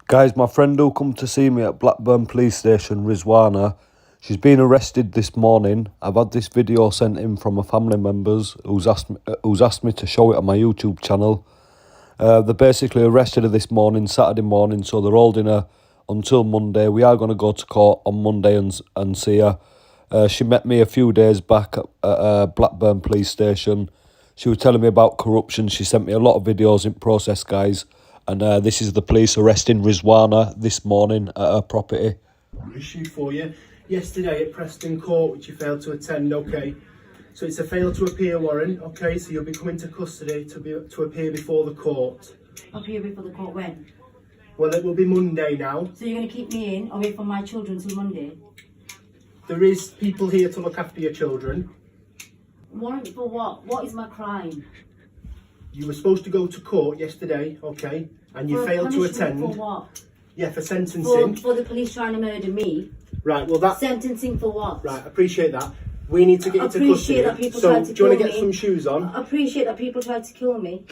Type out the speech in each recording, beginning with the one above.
Guys, my friend who come to see me at Blackburn Police Station, Rizwana, she's been arrested this morning. I've had this video sent in from a family members who's asked me to show it on my YouTube channel. They basically arrested her this morning, Saturday morning, so they're holding her until Monday. We are going to go to court on Monday and see her. She met me a few days back at Blackburn Police Station. She was telling me about corruption. She sent me a lot of videos in process, guys. And this is the police arresting Rizwana this morning at her property. Issue for you yesterday at Preston Court, which you failed to attend. Okay, so it's a fail to appear warrant. Okay, so you'll be coming to custody to appear before the court. Appear before the court when? Well, it will be Monday now. So you're going to keep me in away from my children till Monday? There is people here to look after your children. Warrant for what? What is my crime? You were supposed to go to court yesterday, okay, and you failed to attend. For what? Yeah, for sentencing. For the police trying to murder me. Right, well that... Sentencing for what? Right, appreciate that. We need to get you to custody. That people so, tried to do you want to kill get me. some shoes on? I appreciate that people tried to kill me.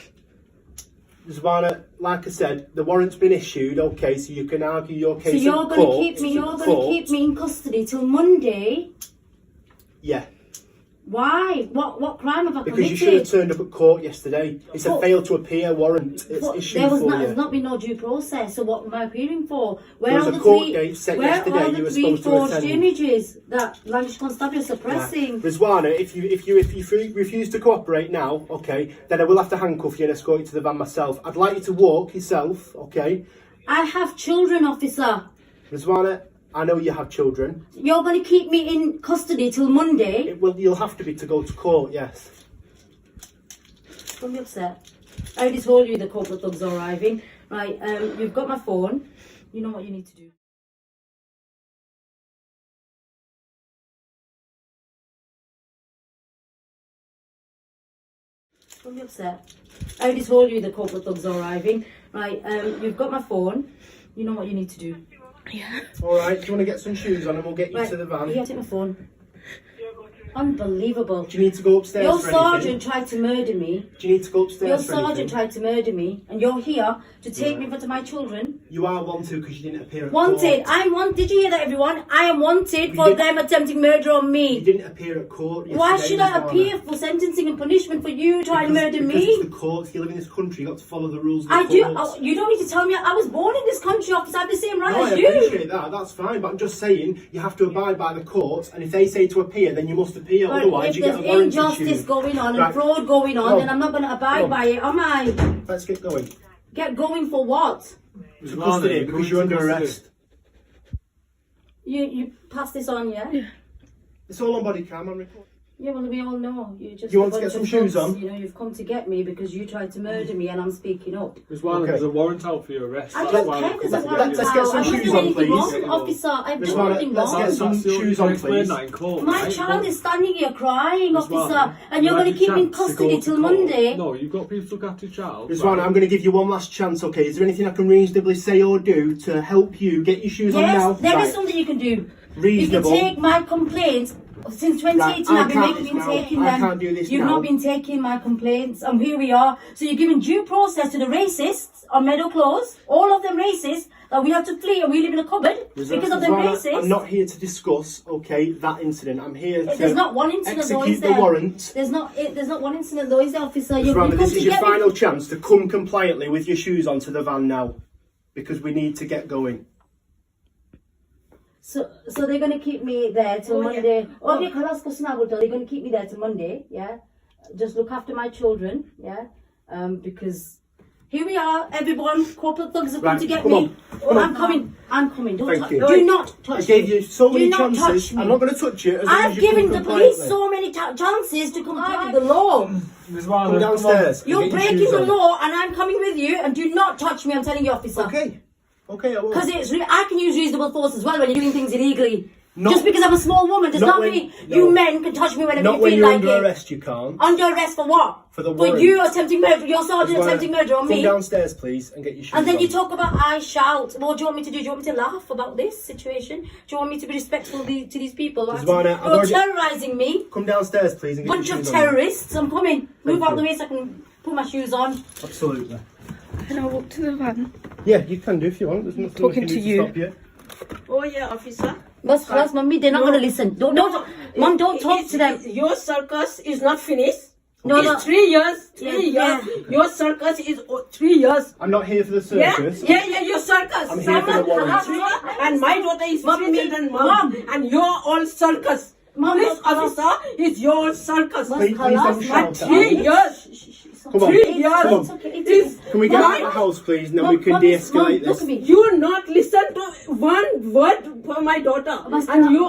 Rizwana, like I said, the warrant's been issued, okay, so you can argue your case. So you're going to keep me in custody till Monday? Yeah. Why? What crime have I committed? Because you should have turned up at court yesterday. It's a fail to appear warrant. It's issued for you. There's not been no due process, so what am I appearing for? There was a court date set yesterday you were supposed to forged attend. images that Lancashire Constabulary suppressing? Right. Rizwana, if you refuse to cooperate now, okay, then I will have to handcuff you and escort you to the van myself. I'd like you to walk yourself, okay? I have children, officer. Rizwana, I know you have children. You're going to keep me in custody till Monday? You'll have to be to go to court, yes. Don't be upset. I already told you the corporate thugs are arriving. Right, you've got my phone. You know what you need to do. Don't be upset. I already told you the corporate thugs are arriving. Right, you've got my phone. You know what you need to do. Yeah. Alright, do you want to get some shoes on and we'll get you to the van? Yeah, take my phone. Unbelievable. Do you need to go upstairs? Your sergeant tried to murder me. Do you need to go upstairs? Your sergeant tried to murder me, and you're here to take me in front of my children. You are wanted because you didn't appear at court. Wanted. I'm wanted. Did you hear that, everyone? I am wanted for them attempting murder on me. You didn't appear at court. Why should I appear for sentencing and punishment for you trying to murder me? Because it's the courts. You live in this country. You've got to follow the rules of the courts. I do. You don't need to tell me. I was born in this country, officer. I have the same right as you. I appreciate that. That's fine. But I'm just saying you have to abide by the courts. And if they say to appear, then you must appear. But otherwise, you get a warrant issued. If there's injustice going on and fraud going on, then I'm not going to abide by it, am I? Let's get going. Get going for what? To custody, because you're under arrest. You pass this on, yeah? Yeah. It's all on body cam. I'm recording. Yeah, well, we all know. You want to get some shoes on? You know, you've come to get me because you tried to murder me and I'm speaking up. There's a warrant out for your arrest. I don't care if there's a warrant out. Let's get some shoes on, please. Officer, I've done nothing wrong. Let's get some shoes on, please. My child is standing here crying, officer, and you're going to keep me in custody till Monday. No, you've got people to look after your child. Rizwana, I'm going to give you one last chance, okay? Is there anything I can reasonably say or do to help you get your shoes on now? Yes, there is something you can do. Reasonable. You can take my complaints. Since 2018, I've been taking them. I can't do this You've not been taking my complaints, and here we are. So you're giving due process to the racists on Meadow Close, all of them racists, that we have to flee and we live in a cupboard because of them racists. I'm not here to discuss, okay, that incident. I'm here to There's not one incident though, is execute there? the warrant. There's not one incident though, is there, officer? This is your final chance to come compliantly with your shoes onto the van now, because we need to get going. So they're going to keep me there till Monday. They're going to keep me there till Monday, yeah? Just look after my children, yeah? Because here we are, everyone. Corporate thugs have come to get me. I'm coming. Do not touch me. I gave you so many chances. I'm not going to touch you. I've given the police so many chances to comply with the law. Come downstairs. You're breaking the law and I'm coming with you, and do not touch me, I'm telling you, officer. Okay, I will. Because I can use reasonable force as well when you're doing things illegally. Just because I'm a small woman does not mean you men can touch me whenever you feel like it. Not when you're under arrest, you can't. Under arrest for what? For the warrant. For you attempting murder, your sergeant attempting murder on me. Come downstairs, please, and get your shoes on. And then you talk about I shout. What do you want me to do? Do you want me to laugh about this situation? Do you want me to be respectful to these people? You're terrorising me. Come downstairs, please, and get your shoes on. Bunch of terrorists. I'm coming. Move out the way so I can put my shoes on. Absolutely. And I'll walk to the van. Yeah, you can do if you want. There's nothing Talking we can to do you. to stop you. Oh yeah, officer. Bas khalas, mummy, they're not going to listen. Don't, mum, don't talk to them. Your circus is not finished. No, it's no. 3 years. 3 Yeah. years. Your circus is 3 years. I'm not here for the Yeah, circus. yeah, your circus. I'm here for the warrant. And my daughter is Mom, treated and Mom. mom. And you're all circus. Mom, Police Mom. officer is your circus. Please Khalas, don't shout And at 3 me. years. Come on. 3 years. Come on. It's okay, Is Can we get out mine. of the house, please, and then Mum, we can Mum, de-escalate Mum, look this? at me. You not listen to one word for my daughter. Bas, And you.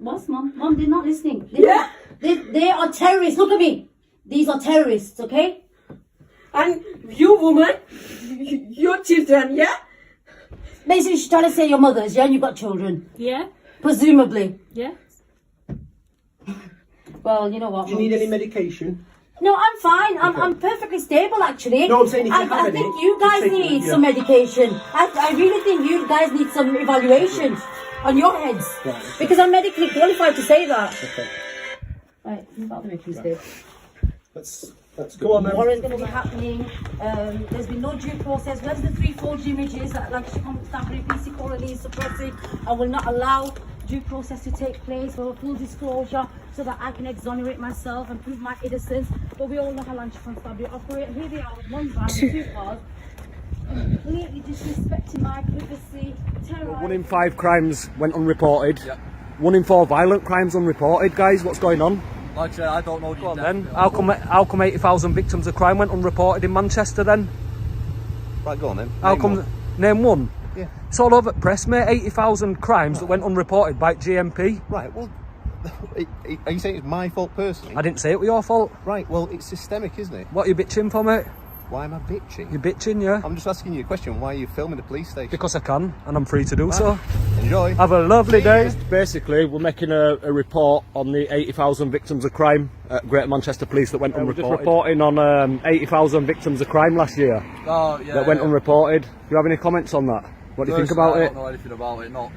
Bas, mum, they're not listening. Yeah. They are terrorists. Look at me. These are terrorists, okay? And you woman, your children, yeah? Basically, she's trying to say your mothers, yeah? And you've got children. Yeah, Presumably. yeah. Well, you know what? Do you need any medication? No, I'm fine. I'm perfectly stable, actually. No, I'm saying if you have I any, think you guys take it, need yeah. some medication. I really think you guys need some evaluations on your heads. Right, okay. Because I'm medically qualified to say that. Okay. Right, move out of the way, please, Dave. Let's go on then. Warrant's going to be happening. There's been no due process. Where's the 3 forged images that Lancashire Constabulary PC Colony is suppressing? I will not allow due process to take place for a full disclosure so that I can exonerate myself and prove my innocence. But we all know how Lancashire Constabulary operate. Here they are with one van, 2 cars, completely disrespecting my privacy, terrorising. 1 in 5 crimes went unreported. 1 in 4 violent crimes unreported. Guys, what's going on? Like I said, I don't know the Go on then. How come 80,000 victims of crime went unreported in Manchester then? Right, go on then. How Name come? one. Name one. Yeah. It's all over the press, mate. 80,000 crimes that went unreported by GMP. Right, well, are you saying it's my fault personally? I didn't say it was your fault. Right, well, it's systemic, isn't it? What are you bitching for, mate? Why am I bitching? You're bitching, yeah? I'm just asking you a question. Why are you filming the police station? Because I can, and I'm free to do so. Enjoy. Have a lovely day. Basically, we're making a report on the 80,000 victims of crime at Greater Manchester Police that went unreported. We're just reporting on 80,000 victims of crime last year Oh, yeah. that went unreported. Do you have any comments on that? What do you think about I it? don't know anything about it. Not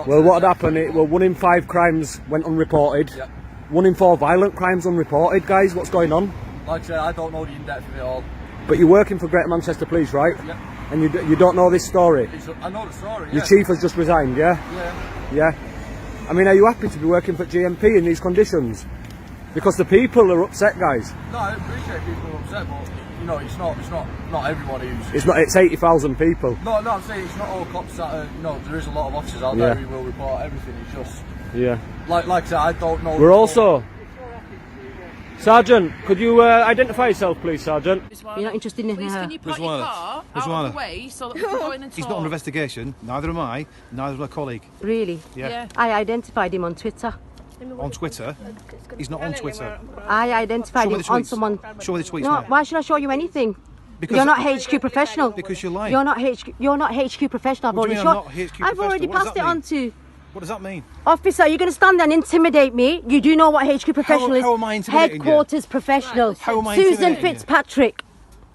Well, what had happened? Well, 1 in 5 crimes went unreported. Yeah. 1 in 4 violent crimes unreported. Guys, what's going on? Like I said, I don't know the in-depth of it all. But you're working for Greater Manchester Police, right? Yeah. And you don't know this story? I know the story, yeah. Your chief has just resigned, yeah? Yeah. Yeah. I mean, are you happy to be working for GMP in these conditions? Because the people are upset, guys. No, I appreciate people are upset, but, you know, it's not everybody who's... It's 80,000 people. No, I'm saying it's not all cops that are... You know, there is a lot of officers out there who will report everything. It's just... Yeah. Like I said, I don't know... We're also... Sergeant, could you identify yourself, please, Sergeant? You're not interested in Please, her. can you put your car out of the way so that we can go in and talk? He's not under investigation, neither am I, neither is my colleague. Really? Yeah. I identified him on Twitter. On Twitter? He's not on Twitter. I identified Show me him the on tweets. someone. Show me the tweets, No, mate. why should I show you anything? Because You're not HQ professional. Because you're lying. You're not HQ professional. I've What do already you mean I'm shown. not HQ I've professional? already What does passed that it on mean? to. What does that mean? Officer, you're going to stand there and intimidate me. You do know what HQ professional is. how am I intimidating you? Headquarters professional. How am I Susan intimidating you? Fitzpatrick.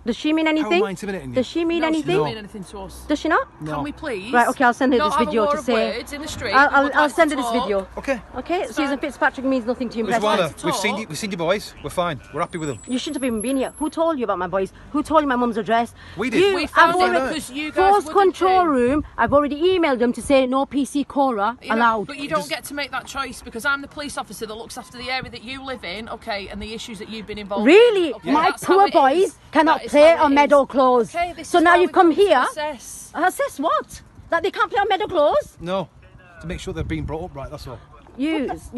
Does she mean anything? I intimidating you? Does she mean No, she anything? doesn't mean anything to us. Does she not? Can we please? Right, okay, I'll send her not this have video a war to of say. words in the street. We would I'll like send to her this talk. video. Okay. Okay, Susan Fitzpatrick means nothing to you in press. Rizwana, to we've talk. seen your boys. We're fine. We're happy with them. You shouldn't have even been here. Who told you about my boys? Who told you my mum's address? We did. You, We found I've it already- because you guys Force wouldn't control do. room. I've already emailed them to say no PC Cora You know, allowed. But you don't get to make that choice because I'm the police officer that looks after the area that you live in, okay, and the issues that you've been involved Really? in. Okay, My that's how poor it boys is. cannot That is play how it on is. meadow clothes. Okay, this So is now why you've we come to here. assess. Assess what? That they can't play on meadow clothes? No. To make sure they're being brought up right, that's all.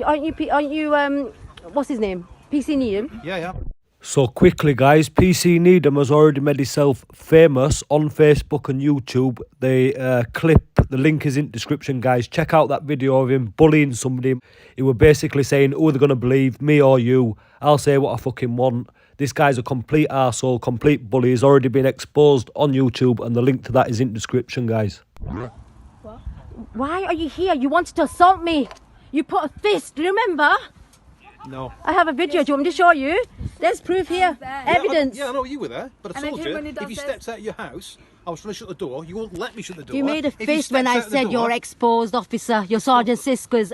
Aren't you, what's his name? PC Needham? Yeah. So quickly, guys, PC Needham has already made himself famous on Facebook and YouTube. The clip, the link is in the description, guys. Check out that video of him bullying somebody. He was basically saying, who are they going to believe, me or you? I'll say what I fucking want. This guy's a complete arsehole, complete bully. He's already been exposed on YouTube, and the link to that is in the description, guys. Why are you here? You wanted to assault me. You put a fist, do you remember? No. I have a video. Do you want me to show you? There's proof here. Evidence. Yeah, I know you were there, but I And I told did you, when he if does you this. stepped out of your house, I was trying to shut the door, you won't let me shut the door. You made a If you fist when stepped I out the said door- you're exposed, officer. You're Sergeant Siska's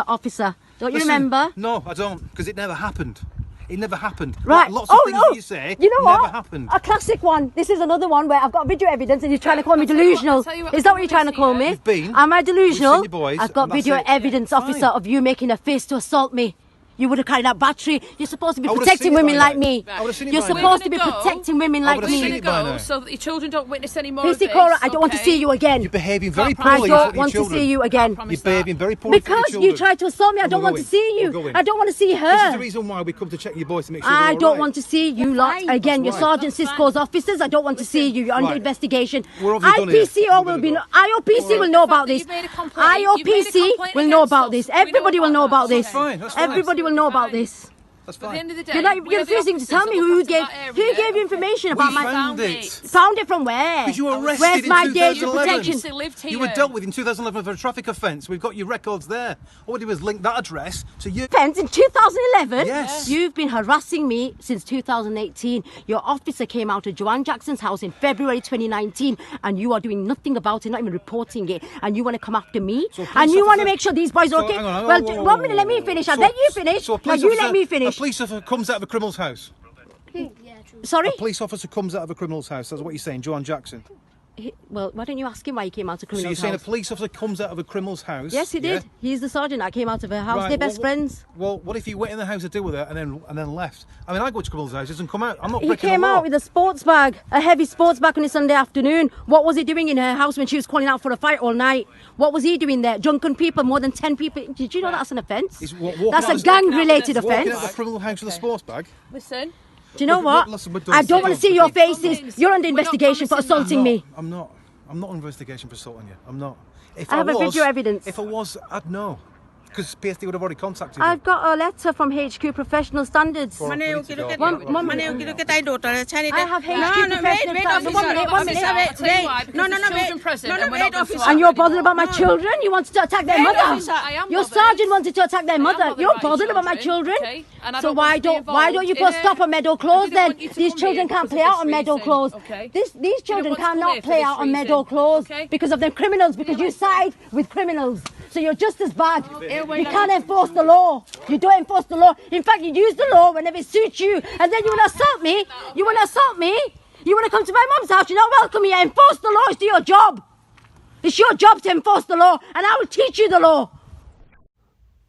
officer. Don't you Listen, remember? No, I don't, because it never happened. It never happened. Right. Lots of things that you say You know never what? happened. A classic one. This is another one where I've got video evidence and you're trying to call me I'll tell you what- delusional. I'll tell you what Is the that what you're trying to call problem is me? here. You've been. Am I We've delusional? seen your boys, I've got and that's video it. evidence, Fine. officer, of you making a fist to assault me. You would have carried out battery. You're supposed to be I would've protecting seen it women by like now. me. I would've seen it You're by now. supposed to be We're gonna go. protecting women like would've me. seen We're it by going to now. go so that your children don't witness any more of PC this. Cora, I don't want to okay? see you again. You're behaving very Can't promise poorly I in don't front of want your to children. see you again. promise You're behaving very poorly in front of Because your you children. tried to assault me, I And don't we're want to going. see you. We're going. I don't want to see This is the her. reason why we come to check your boys to make sure they're I all don't right. want to see you lot again. You're right. Sergeant That's Cisco's fine. officers. I don't want to see you. You're under Right. investigation. Where have you done it? IPCO We're will be. gonna IOPC will know about this. You've made a complaint. You've made a IOPC complaint will know against about us. this. We know Everybody will about know that. about this. That's fine, that's fine. Everybody will know about Fine. this. That's At the fine. end of the day, You're not. we You're are the refusing to officers tell that me look who after gave that who area. gave you information about We my. found found it. Found it from where? Because you were arrested Where's in my data 2011. protection? Obviously lived here. You were dealt with in 2011 for a traffic offence. We've got your records there. All we did was link that address to you. Offence in 2011? Yes. You've been harassing me since 2018. Your officer came out of Joanne Jackson's house in February 2019 and you are doing nothing about it, not even reporting it. And you want to come after me? So a police And you want to officer- make sure these boys are So, okay? hang on, Well, whoa, whoa, one whoa, minute, let me whoa. finish. I'll So- let you finish. So a Now police you officer, let me finish. A police officer comes out of a criminal's house. Sorry? A police officer comes out of a criminal's house. That's what you're saying, Joanne Jackson. Well, why don't you ask him why he came out of So you're criminal's saying a house? police officer comes out of a criminal's house? Yes, he did. yeah? He's the sergeant that came out of her house. Right, They're best well, friends. Well, what if he went in the house to deal with it and then left? I mean, I go to criminal's houses and come out. I'm not He breaking came the law. out with a sports bag, a heavy sports bag on a Sunday afternoon. What was he doing in her house when she was calling out for a fight all night? What was he doing there? Drunken people, more than 10 people. Did you know that's an offence? He's walking That's out a the- gang-related walking Walking offence. out of a criminal house with a sports bag. Listen, Do you know Look, what? listen, we're done. I don't want to see your We're not- faces. You're under we're not investigation for promising that. assaulting me. I'm not on investigation for assaulting you. I'm not. If I have a was, video evidence. If I was, I'd know. Because PSD would have already contacted you. I've got a letter from HQ Professional Standards. For a Mane police uki to look go. at One Mane minute. uki look at I daughter. I have HQ No, Professional wait, Standards. officer, One minute, one officer, minute. I'll tell you wait. why, because No, there's wait. children present No, and we're wait, not going officer. to And you're allow bothered about my No. children? You wanted to attack their Wait, mother? officer. I am Your bothered. sergeant wanted to attack their I am mother. bothered You're about your bothered about my children. okay? And I So don't why want to be don't you involved put in stop it. on Meadow I Close didn't then? want you to These come children here can't because play of out this on Meadow reason, Close. okay? These children want to come cannot here for play this out on reason, Meadow Close okay? because of them criminals, because you side with criminals. So you're just as bad. well, You can't enforce the law. You don't enforce the law. In fact, you use the law whenever it suits you. And then you want to assault me? You want to assault me? You want to come to my mum's house? You're not welcome here. Enforce the law. It's your job. It's your job to enforce the law. And I will teach you the law.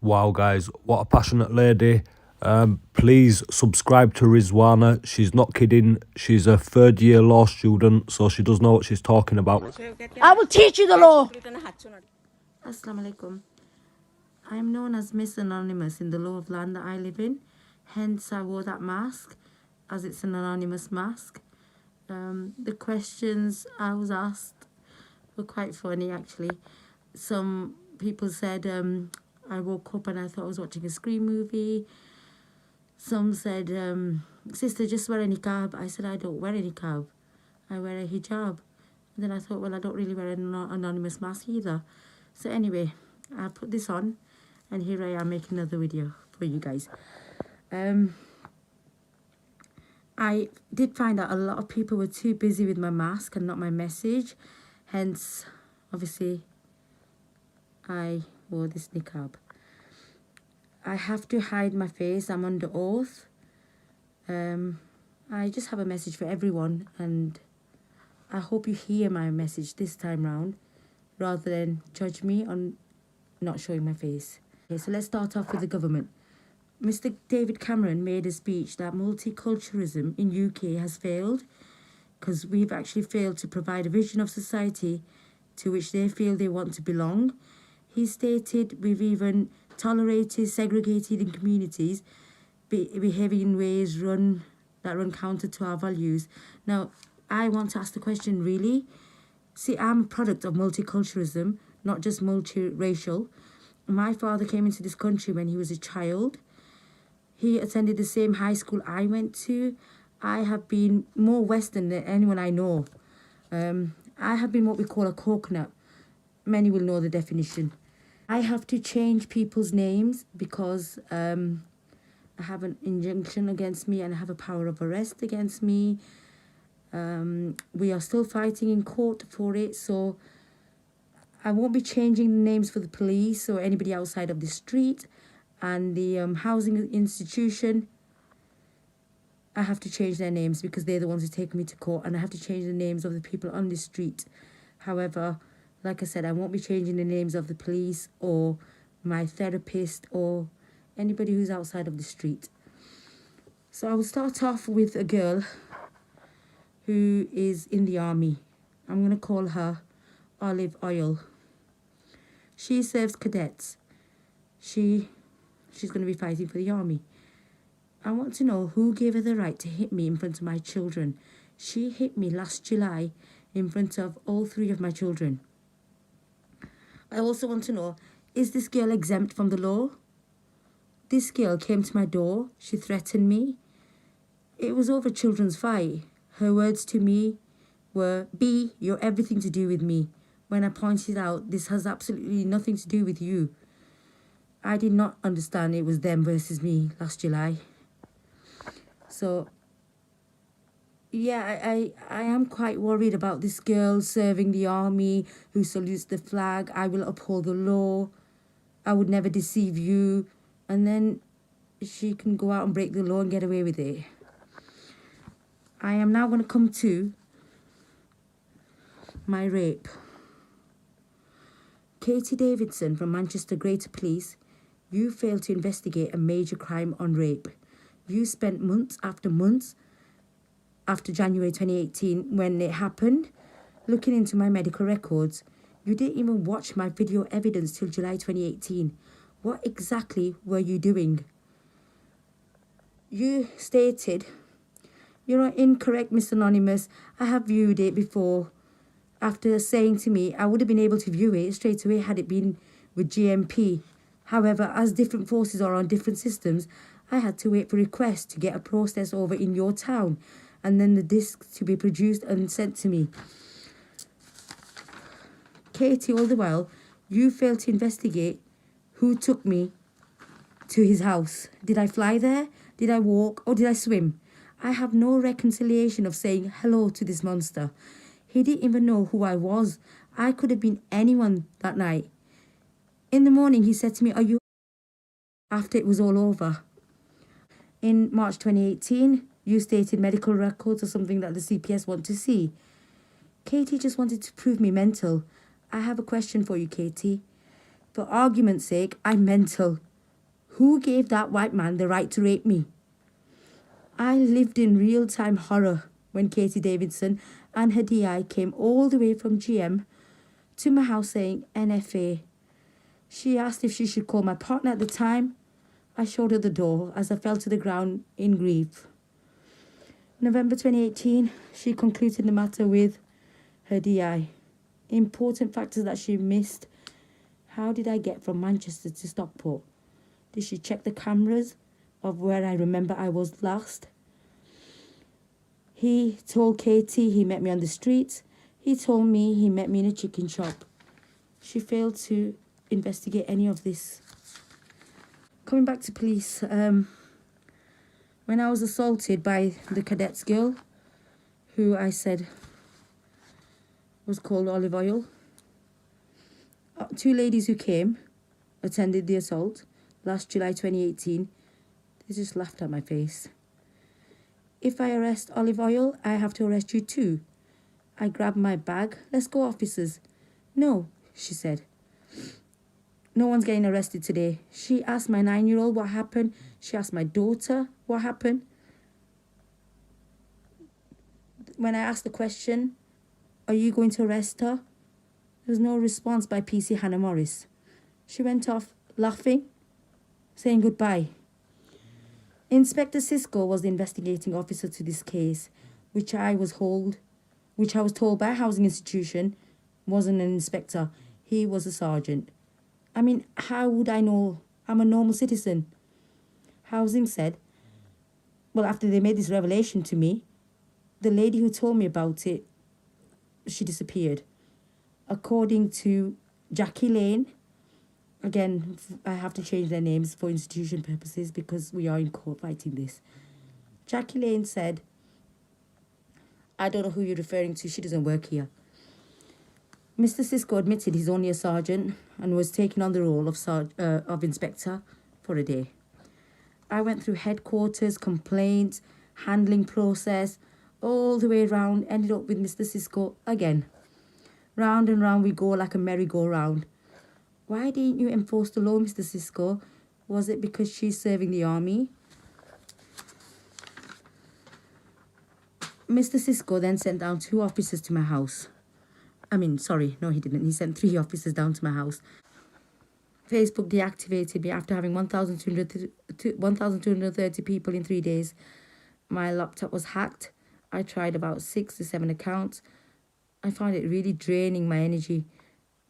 Wow, guys, what a passionate lady. Please subscribe to Rizwana. She's not kidding. She's a third-year law student, so she does know what she's talking about. I will teach you the law. Assalamu alaikum. I am known as Miss Anonymous in the law of land that I live in. Hence, I wore that mask, as it's an anonymous mask. The questions I was asked were quite funny, actually. Some people said I woke up and I thought I was watching a Scream movie. Some said, sister, just wear a niqab. I said, I don't wear a niqab. I wear a hijab. And then I thought, well, I don't really wear an anonymous mask either. So anyway, I put this on and here I am making another video for you guys. I did find out a lot of people were too busy with my mask and not my message. Hence, obviously, I wore this niqab. I have to hide my face. I'm under oath. I just have a message for everyone and I hope you hear my message this time round rather than judge me on not showing my face. Okay, so let's start off with the government. Mr. David Cameron made a speech that multiculturalism in UK has failed because we've actually failed to provide a vision of society to which they feel they want to belong. He stated we've even tolerated, segregated in communities, behaving in ways that run counter to our values. Now, I want to ask the question, really? See, I'm a product of multiculturalism, not just multiracial. My father came into this country when he was a child. He attended the same high school I went to. I have been more Western than anyone I know. I have been what we call a coconut. Many will know the definition. I have to change people's names because I have an injunction against me and I have a power of arrest against me. We are still fighting in court for it, so I won't be changing the names for the police or anybody outside of the street and the housing institution. I have to change their names because they're the ones who take me to court, and I have to change the names of the people on the street. However, like I said, I won't be changing the names of the police or my therapist or anybody who's outside of the street. So I will start off with a girl who is in the army. I'm going to call her Olive Oil. She serves cadets. She's going to be fighting for the army. I want to know who gave her the right to hit me in front of my children. She hit me last July in front of all 3 of my children. I also want to know, is this girl exempt from the law? This girl came to my door. She threatened me. It was over a children's fight. Her words to me were, "B, you're everything to do with me." When I pointed out, this has absolutely nothing to do with you. I did not understand it was them versus me last July. So, yeah, I am quite worried about this girl serving the army, who salutes the flag. I will uphold the law. I would never deceive you. And then she can go out and break the law and get away with it. I am now going to come to my rape. Katie Davidson from Manchester Greater Police, you failed to investigate a major crime on rape. You spent months after January 2018 when it happened, looking into my medical records. You didn't even watch my video evidence till July 2018. What exactly were you doing? You stated, "You're incorrect, Mr. Anonymous. I have viewed it before." After saying to me, I would have been able to view it straight away had it been with GMP. However, as different forces are on different systems, I had to wait for requests to get a process over in your town, and then the disc to be produced and sent to me. Katie, all the while, you failed to investigate who took me to his house. Did I fly there? Did I walk? Or did I swim? I have no reconciliation of saying hello to this monster. He didn't even know who I was. I could have been anyone that night. In the morning, he said to me, "Are you?" After it was all over. In March 2018, you stated medical records are something that the CPS want to see. Katie just wanted to prove me mental. I have a question for you, Katie. For argument's sake, I'm mental. Who gave that white man the right to rape me? I lived in real-time horror when Katie Davidson and her DI came all the way from GM to my house saying NFA. She asked if she should call my partner at the time. I showed her the door as I fell to the ground in grief. November 2018, she concluded the matter with her DI. Important factors that she missed. How did I get from Manchester to Stockport? Did she check the cameras of where I remember I was last? He told Katie he met me on the street. He told me he met me in a chicken shop. She failed to investigate any of this. Coming back to police, when I was assaulted by the cadets girl, who I said was called Olive Oil, 2 ladies who came, attended the assault last July 2018, they just laughed at my face. If I arrest Olive Oil, I have to arrest you too. I grabbed my bag. "Let's go, officers." "No," she said. "No one's getting arrested today." She asked my 9-year-old what happened. She asked my daughter what happened. When I asked the question, "Are you going to arrest her?" there was no response by PC Hannah Morris. She went off laughing, saying goodbye. Inspector Cisco was the investigating officer to this case, which I was told by a housing institution wasn't an inspector. He was a sergeant. I mean, how would I know? I'm a normal citizen. Housing said, well, after they made this revelation to me, the lady who told me about it, she disappeared. According to Jackie Lane, again, I have to change their names for institution purposes because we are in court fighting this. Jackie Lane said, I don't know who you're referring to, she doesn't work here. Mr. Cisco admitted he's only a sergeant and was taking on the role of inspector for a day. I went through headquarters, complaints, handling process, all the way around, ended up with Mr. Cisco again. Round and round we go like a merry-go-round. Why didn't you enforce the law, Mr. Cisco? Was it because she's serving the army? Mr. Cisco then sent down 2 officers to my house. I mean, sorry, no he didn't. He sent 3 officers down to my house. Facebook deactivated me after having 1,230 people in 3 days. My laptop was hacked. I tried about 6 to 7 accounts. I found it really draining my energy.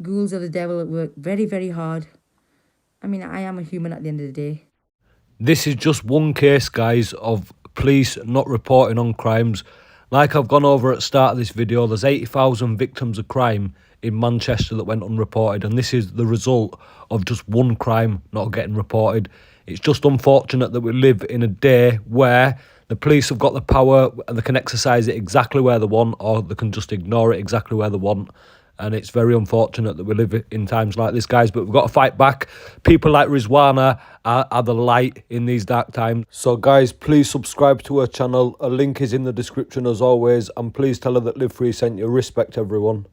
Ghouls of the devil work very, very hard. I mean, I am a human at the end of the day. This is just one case, guys, of police not reporting on crimes. Like I've gone over at the start of this video, there's 80,000 victims of crime in Manchester that went unreported, and this is the result of just one crime not getting reported. It's just unfortunate that we live in a day where the police have got the power and they can exercise it exactly where they want, or they can just ignore it exactly where they want. And it's very unfortunate that we live in times like this, guys, but we've got to fight back. People like Rizwana are the light in these dark times. So, guys, please subscribe to her channel. A link is in the description as always. And please tell her that Live Free sent you. Respect, everyone.